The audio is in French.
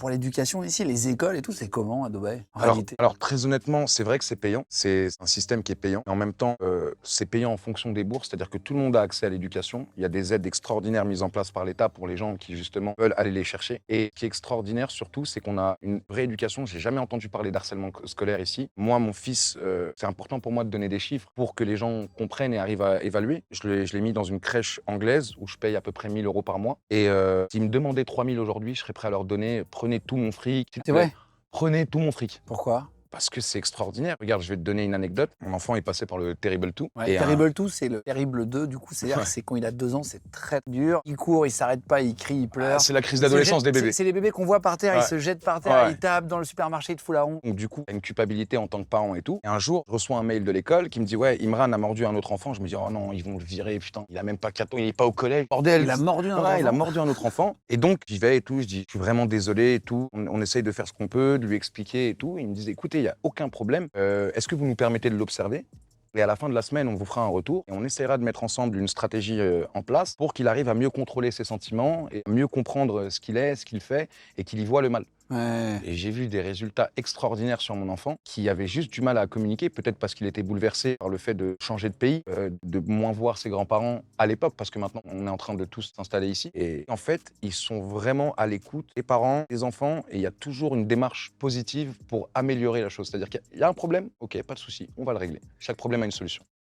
pour l'éducation ici, les écoles et tout, c'est comment à Dubaï, en Alors, réalité? alors très honnêtement, c'est vrai que c'est payant. C'est un système qui est payant. Et en même temps, c'est payant en fonction des bourses, c'est-à-dire que tout le monde a accès à l'éducation. Il y a des aides extraordinaires mises en place par l'État pour les gens qui, justement, veulent aller les chercher. Et ce qui est extraordinaire, surtout, c'est qu'on a une vraie éducation. J'ai jamais entendu parler d'harcèlement scolaire ici. Moi, mon fils, c'est important pour moi de donner des chiffres pour que les gens comprennent et arrivent à évaluer. Je l'ai mis dans une crèche anglaise où je paye à peu près 1 000 € par mois. Et s'ils me demandaient 3 000 aujourd'hui, je serais prêt à leur donner, prenez tout mon fric, s'il vous C'est plaît. vrai? Prenez tout mon fric. Pourquoi? Parce que c'est extraordinaire. Regarde, je vais te donner une anecdote. Mon enfant est passé par le Terrible 2 Ouais, et Terrible 2, c'est le Terrible 2, du coup, c'est-à-dire Ouais. que c'est quand il a 2 ans, c'est très dur. Il court, il s'arrête pas, il crie, il pleure. C'est la crise Il se d'adolescence jette, des bébés. c'est les bébés qu'on voit par terre, ils Ouais. se jettent par terre, Ouais. ils tapent dans le supermarché, ils te foutent la honte. Donc du coup, il y a une culpabilité en tant que parent et tout. Et un jour, je reçois un mail de l'école qui me dit ouais, Imran a mordu un autre enfant. Je me dis oh non, ils vont le virer, putain, il a même pas 4 ans, il est pas au collège. Bordel. Il a mordu un autre Ouais, il a enfant? mordu un autre enfant. Et donc j'y vais et tout, je dis je suis vraiment désolé et tout. On essaye de faire ce qu'on peut, de lui expliquer et tout. Il me disait écoutez, il y a aucun problème. Est-ce que vous nous permettez de l'observer? Et à la fin de la semaine, on vous fera un retour et on essaiera de mettre ensemble une stratégie en place pour qu'il arrive à mieux contrôler ses sentiments et à mieux comprendre ce qu'il est, ce qu'il fait et qu'il y voit le mal. Ouais. Et j'ai vu des résultats extraordinaires sur mon enfant qui avait juste du mal à communiquer, peut-être parce qu'il était bouleversé par le fait de changer de pays, de moins voir ses grands-parents à l'époque, parce que maintenant on est en train de tous s'installer ici. Et en fait, ils sont vraiment à l'écoute, les parents, les enfants, et il y a toujours une démarche positive pour améliorer la chose. C'est-à-dire qu'il y a un problème, ok, pas de souci, on va le régler. Chaque problème a une solution.